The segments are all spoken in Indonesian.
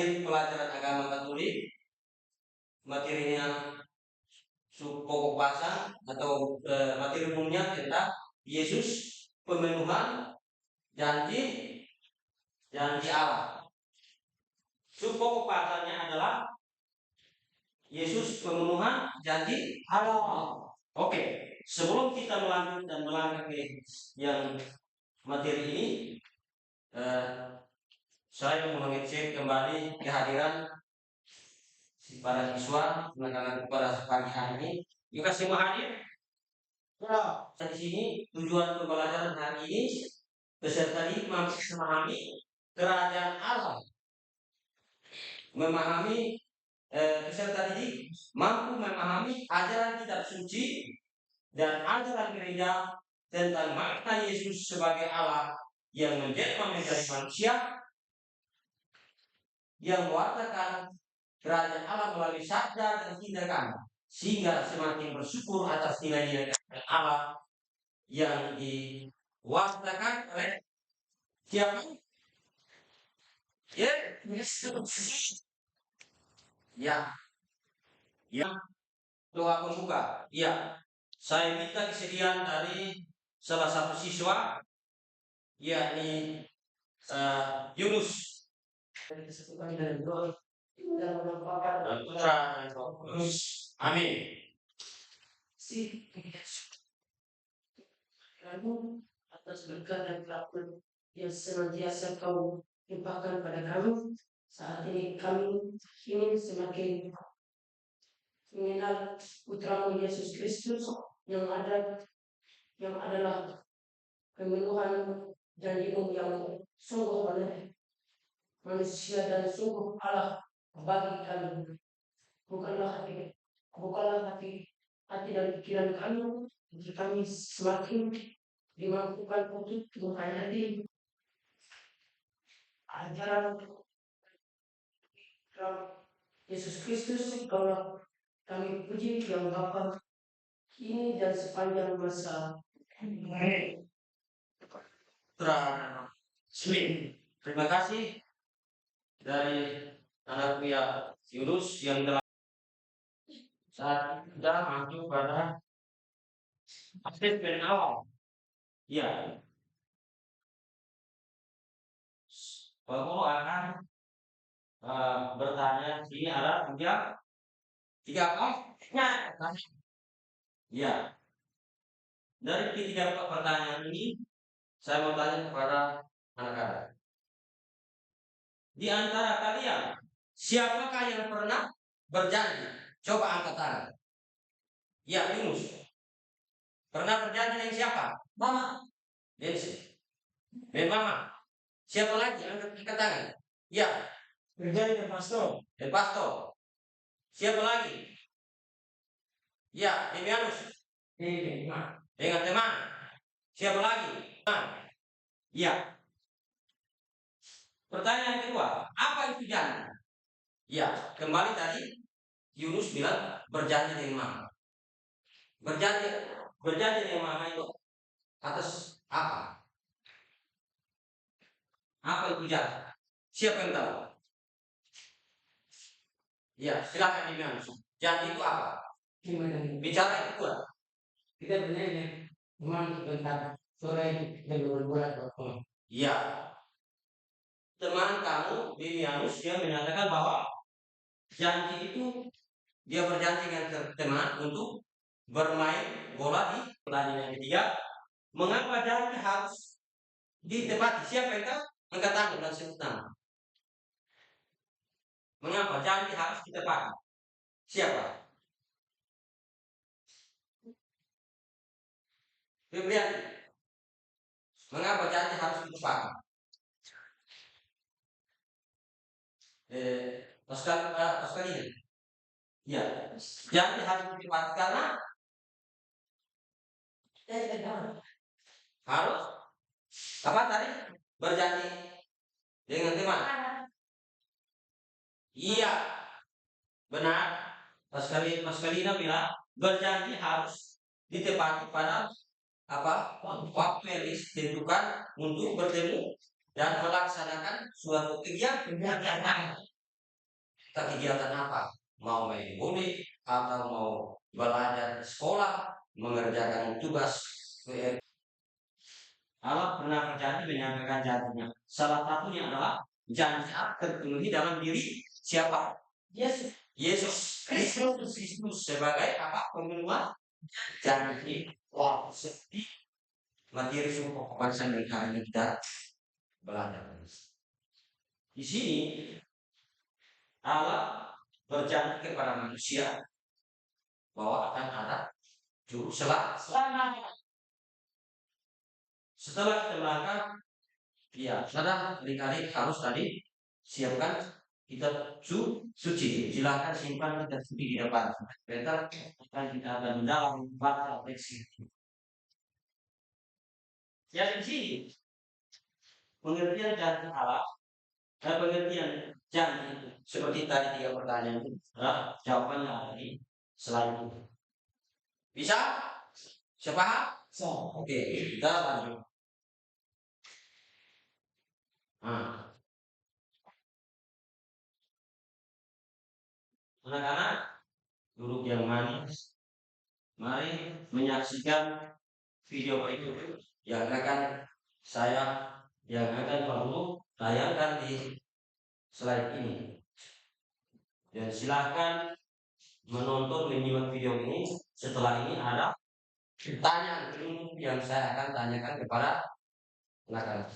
materi pelajaran agama Katolik, materinya pokok pasang atau materi umumnya tentang Yesus, pemenuhan janji Allah. Pokok pasangnya adalah Yesus, pemenuhan janji Allah. Oke, sebelum kita melanjut dan melangkah ke yang materi ini, saya mau mengecek kembali kehadiran para siswa anak-anak pada pagi hari ini. Jika semua hadir, di sini tujuan pembelajaran hari ini peserta didik mampu memahami kerajaan Allah, memahami peserta didik mampu memahami ajaran kitab suci dan ajaran gereja tentang makna Yesus sebagai Allah yang menjelma menjadi manusia, yang mewartakan kerajaan Allah melalui sabda dan tindakan, sehingga semakin bersyukur atas nilai-nilai Allah yang diwartakan oleh siapa? Ya, doa pembuka. Ya, saya minta kesediaan dari salah satu siswa, yakni Yunus. Amin. Atas berkat dan kerabat yang senantiasa kau limpahkan pada kami, saat ini kami ingin semakin mengenal Putramu Yesus Kristus yang adalah pemenuhan janji-Mu yang sungguh oleh manusia dan sungguh Allah bagi kami. Bukanlah hati dan pikiran kami, agar kami semakin dimampukan untuk menghayati ajaran Yesus Kristus. Kalau kami puji yang Bapa kini dan sepanjang masa. Terima kasih dari anak pihak Yunus yang telah saat kita masuk pada asesmen awal. Ya, Bapak akan bertanya. Ini ada tiga apa? Ya, dari ketiga pertanyaan ini saya mau tanya kepada anak-anak. Di antara kalian, siapakah yang pernah berjanji? Coba angkat tangan. Ya, Yunus. Pernah berjanji dengan siapa? Mama. Densi. Dan mama. Siapa lagi? Angkat tangan. Ya. Berjanji dengan pastor. Dan pastor. Siapa lagi? Ya, Demianus. Dengan teman. Siapa lagi? Ya. Pertanyaan kedua, apa itu janji? Ya, kembali tadi Yunus bilang berjanji dengan mama. Berjanji dengan mama itu atas apa? Apa itu janji? Siapa yang tahu? Ya, silakan Demianus. Janji itu apa? Bicara itu kuat. Kita berjanji teman sebentar sore dan bulan. Ya. Teman kamu Demianus dia menyatakan bahwa janji itu dia berjanji dengan teman untuk bermain bola di pertandingan ketiga. Mengapa janji harus ditepati? Siapa yang tahu? Angkat tangan dan sebut nama. Mengapa janji harus ditepati? Siapa? Febriani. Mengapa janji harus ditepati? Pascal ini. Ya, janji harus ditepati karena harus apa tadi? Berjanji dengan teman. Iya, benar. Pascalina bilang berjanji harus ditepati pada apa? Waktu yang ditentukan untuk bertemu dan melaksanakan suatu kegiatan. kita kegiatan apa? Mau main bola atau mau belajar di sekolah, mengerjakan tugas. Allah pernah berjanji menyampaikan janjinya. Salah satunya adalah janji terpenuhi dalam diri siapa? Yesus. Yesus Kristus sebagai apa? Pemenuhan janji. Wow, seperti materi sumber bangsa mereka yang kita belajar. Di sini Allah berjanji kepada manusia bahwa akan ada juru selamat. Setelah kita melangkah, ya, saudara kali-kali harus tadi siapkan kitab suci. Silakan simpan kitab suci di depan. Bentar akan kita akan mendalam baca teks ini. Ya, di sini pengertian janji Allah dan pengertian janji seperti tadi 3 pertanyaan itu, jawabannya ada di slide itu. Bisa? Siapa? Oke, kita lanjut. Anak-anak duduk yang manis, mari menyaksikan video itu yang akan perlu tayangkan di slide ini. Dan silahkan menonton menyimak video ini. Setelah ini ada pertanyaan yang saya akan tanyakan kepada anak-anak.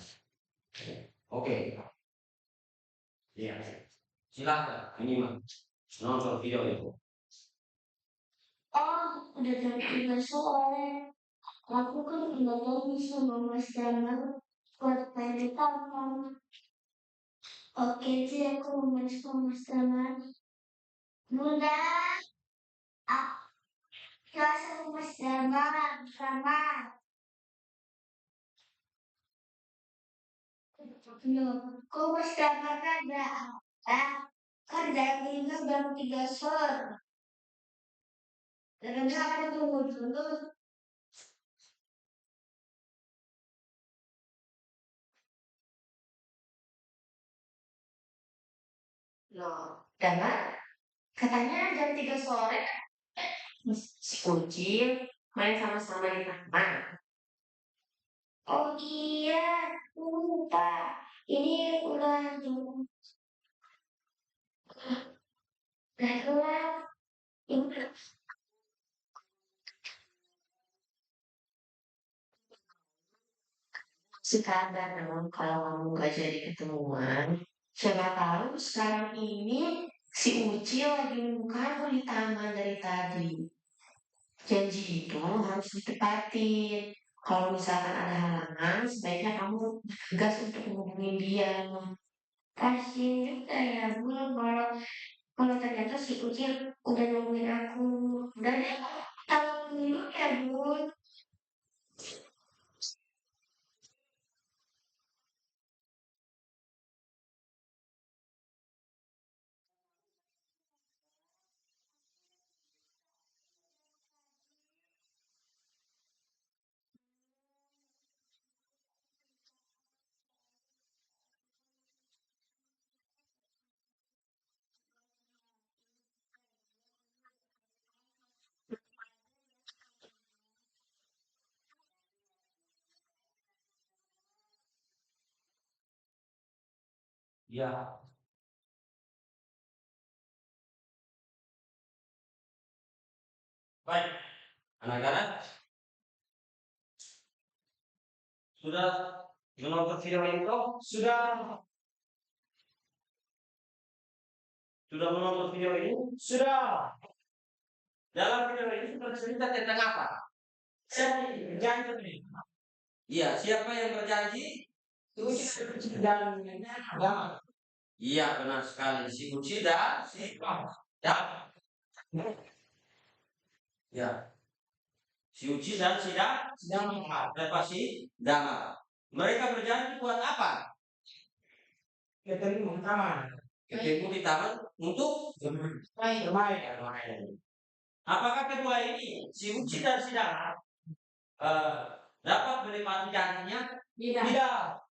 Oke. Ya. Silahkan menyimak, nonton video itu. Udah jam 3 sore. Aku kan udah bisa Mas Jamal buat main di taman. Oke, jadi aku mau main sama Mas Jamal. Bunda, kelas sama Mas Jamal sama. Kok Mas Jamal ada? Kan jam 3 sore. Dan saya tunggu dulu. Loh, Dana, katanya jam 3 sore si kucing main sama-sama di taman. Oh iya, lupa. Ini udah gelap. Ini sekarang dong kalau kamu gak jadi ketemuan. Siapa tahu sekarang ini si Uci lagi nunggu kamu di taman dari tadi. Janji itu harus ditepatin. Kalau misalkan ada halangan, sebaiknya kamu gas untuk menghubungi dia. Kasian juga ya, Bu. Kalau ternyata si Uci udah nungguin aku. Udah deh, tolong dulu ya, Bu. Ya, baik. Anak-anak sudah menonton video ini toh? Sudah menonton video ini? Sudah. Dalam video ini bercerita tentang apa? Siapa yang berjanji? Iya, siapa yang berjanji? Suci dan agama. Iya, benar sekali. Si Uci dan si dan ya. Si Uci dan si Dama. Mereka berjanji buat apa? Ketemu di taman. Ketemu di taman untuk bermain. Apakah kedua ini si Uci dan si Dama dapat menikmati janjinya? Tidak.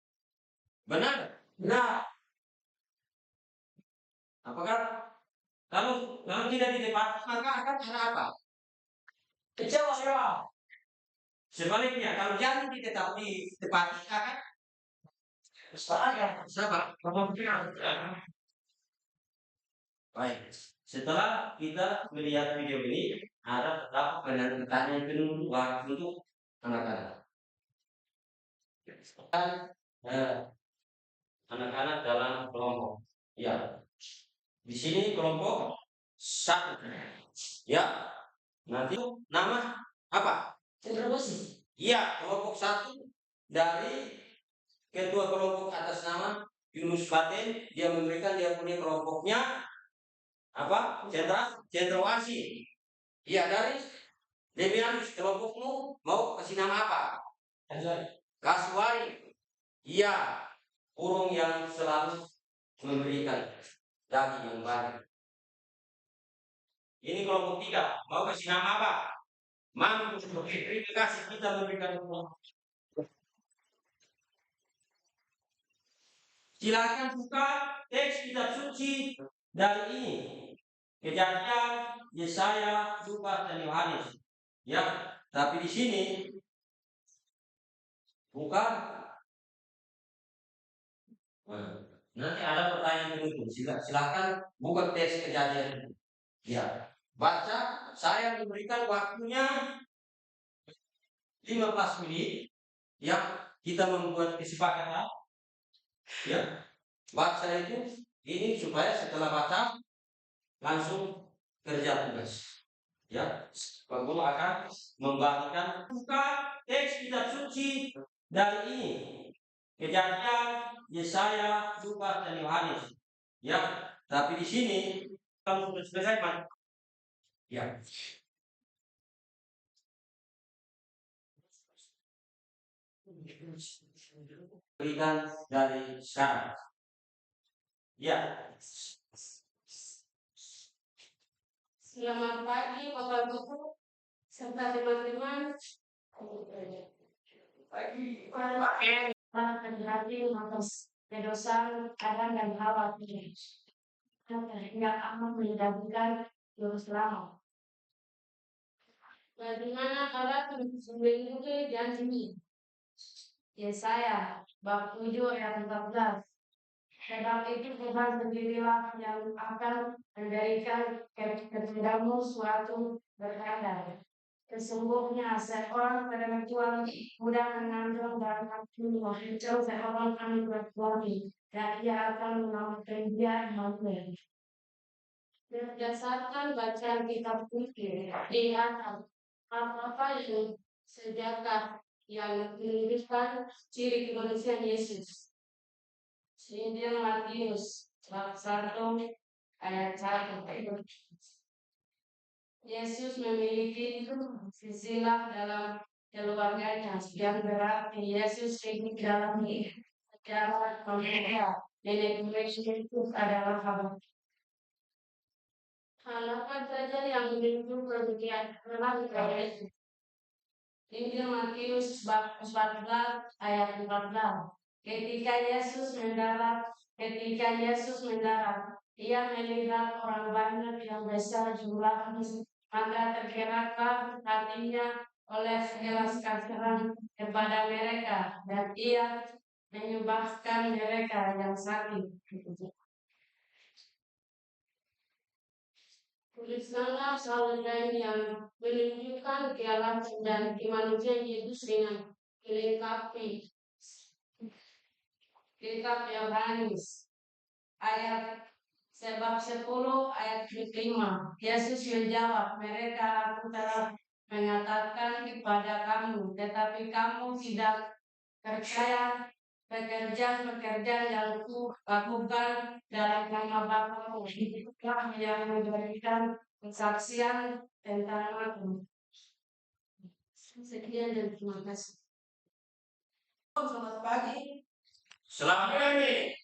Benar? Benar. Apakah Kalau tidak ditepati maka akan ada apa? Kecewa. Sebaliknya kalau janji ditepati akan sabar. Baik. Setelah kita melihat video ini, ada beberapa pertanyaan kedua untuk anak-anak. Anak-anak dalam kelompok. Ya. Di sini kelompok satu. Ya. Nanti nama apa? Introduksi. Iya, kelompok satu dari ketua kelompok atas nama Yunus Faten, dia memberikan dia punya kelompoknya apa? Cendrawasih. Iya, dari Demianus kelompokmu mau kasih nama apa? Kasuari. Iya, burung yang selalu memberikan daging yang banyak. Ini kelompok tiga, mau kasih nama apa? Mampu. Terima kasih kita memberikan kelompok. Silakan buka teks kitab suci dari ini. Kejadian, Yesaya, Lukas dan Yohanes. Ya, tapi di sini bukan. Nanti ada pertanyaan penutup. Silakan buka teks kejadian. Ya, baca. Saya memberikan waktunya 15 menit. Ya, kita membuat kesepakatan. Ya, baca itu ini supaya setelah baca langsung kerja tugas. Ya, Pak Guru akan membagikan buka teks kitab suci dari ini. Kejadian, Yesaya, Lukas dan Yohanes. Ya, tapi di sini kamu sudah selesai, Pak. Ya. Berikan dari sekarang. Ya. Selamat pagi Bapak Guru serta teman-teman. Para penjelasan atas kedosan Adam dan Hawa yang akan mendapatkan juru selamat. Bagaimana Allah melindungi janji? Yesaya bab 7 ayat 14. Sebab itu Tuhan sendirilah yang akan memberikan kepadamu suatu berkata. Sesungguhnya seorang perempuan muda mengandung dan akan melahirkan seorang anak laki-laki, dan ia akan menamakan dia Immanuel. Berdasarkan bacaan kitab suci di atas, apa yang sejarah yang menunjukkan ciri kemanusiaan Yesus. Injil Matius bab 1 ayat 1. Yesus memiliki silsilah dalam keluarganya yang berarti Yesus hidup dalam sejarah keluarga. Nenek moyang Yesus adalah Haba. Hal apa saja yang menunjukkan kebenaran Yesus? Injil Matius bab 14 ayat 14. Ketika Yesus mendarat, ia melihat orang banyak yang besar jumlahnya, maka tergeraklah hatinya oleh belas kasihan kepada mereka, dan ia menyembahkan mereka yang sakit. Tuliskanlah salin yang menunjukkan kealaman dan kemanusiaan Yesus dengan dilengkapi kitab Yohanes ayat sebab 10 ayat 5. Yesus menjawab, mereka aku telah mengatakan kepada kamu, tetapi kamu tidak percaya pekerjaan-pekerjaan yang ku lakukan dalam nama Bapa-Mu. Itulah yang memberikan kesaksian tentang aku. Sekian dan terima kasih. Selamat pagi. Selamat pagi.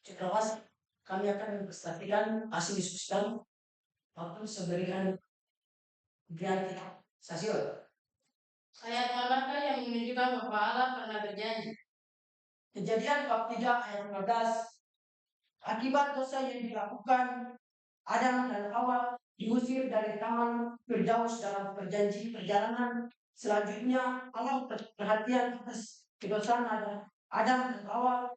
Cendrawasih, kami akan mempresentasikan hasil diskusi kami. Waktu seberikan biar kita Sasio. Ayat manakah yang menunjukkan bahwa Allah pernah berjanji? Kejadian bab 3 ayat 15. Akibat dosa yang dilakukan, Adam dan Hawa diusir dari taman Firdaus dalam perjalanan selanjutnya. Allah perhatian atas kedosaan Adam dan Hawa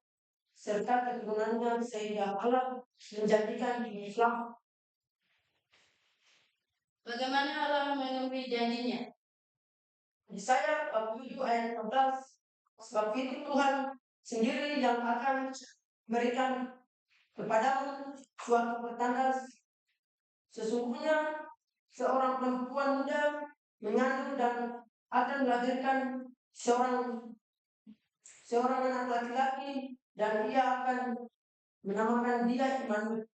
serta keturunannya sehingga Allah menjanjikan Islam. Bagaimana Allah memenuhi janjinya? Yesaya 47 ayat 16. Sebab itu Tuhan sendiri yang akan memberikan kepadamu suatu pertanda. Sesungguhnya seorang perempuan muda mengandung dan akan melahirkan seorang anak laki-laki, dan ia akan menamakan dia Immanuel.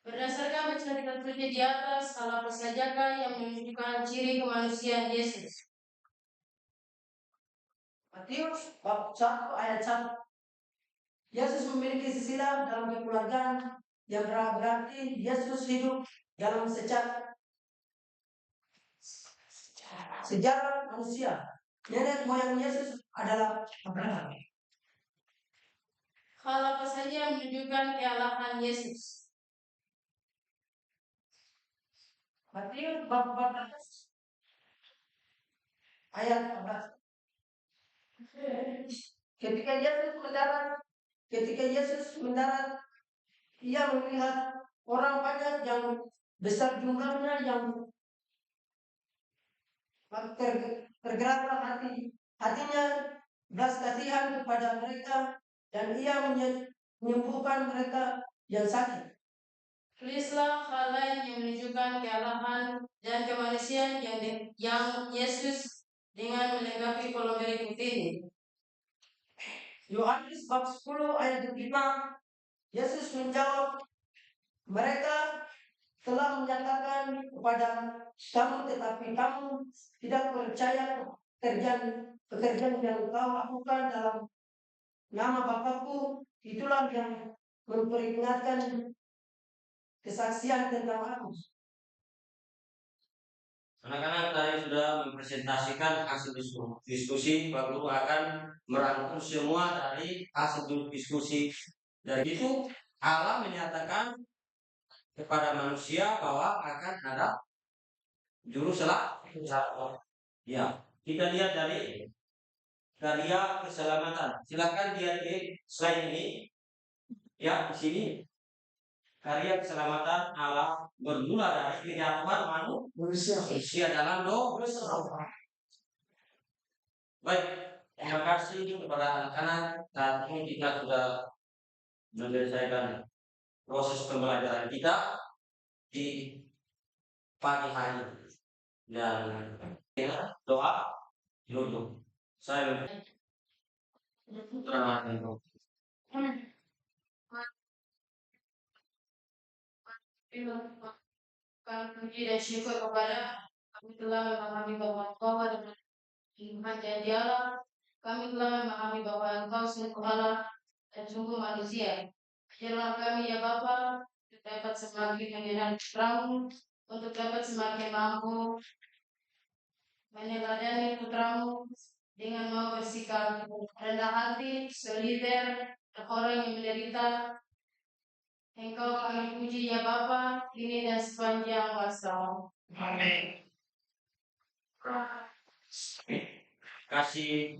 Berdasarkan bacaan kita tertulis di atas, hal apa sajakah yang menunjukkan ciri kemanusiaan Yesus? Matius bab 1 ayat 1. Yesus memiliki silsilah dalam kekeluargaan yang berarti Yesus hidup dalam sejarah manusia. Nenek moyang Yesus adalah Abraham. Hal apa saja yang menunjukkan kealahan Yesus? Matius bab 14 ayat 14. Ketika Yesus mendarat, ia melihat orang banyak yang besar jumlahnya yang tergeraklah hatinya belas kasihan kepada mereka, dan ia menyembuhkan mereka yang sakit. Tulislah hal lain yang menunjukkan kealahan dan kemanusiaan yang Yesus dengan melengkapi kolom berikut ini. Yohanes bab 10 ayat 5. Yesus menjawab, mereka telah menyatakan kepada kamu, tetapi kamu tidak percaya pekerjaan yang kau lakukan dalam nama Bapakku. Itulah yang memperingatkan kesaksian tentang aku. Anak-anak tadi sudah mempresentasikan hasil diskusi. Pak Guru akan merangkum semua dari hasil diskusi. Dari itu Allah menyatakan kepada manusia bahwa akan ada juru selamat. Ya, kita lihat dari karya keselamatan. Silakan lihat di slide ini. Ya, di sini karya keselamatan Allah bermula dari penyatuan manusia dalam dosa. Baik, terima kasih kepada anak-anak. Saat ini kita sudah menyelesaikan proses pembelajaran kita di pagi hari, dan doa dulu. Saya terima kasih. Puji dan syukur kepada kami telah memahami bahwa Engkau adalah Tuhan janji Allah. Kami telah memahami bahwa Engkau sungguh Allah dan sungguh manusia. Ajarlah kami ya Bapa, untuk dapat semakin mengenal putramu, untuk dapat semakin mampu meneladani putramu dengan mau bersikap rendah hati, solidar, dan orang yang menderita. Engkau kami puji ya Bapa, kini dan sepanjang masa. Amin. Kasih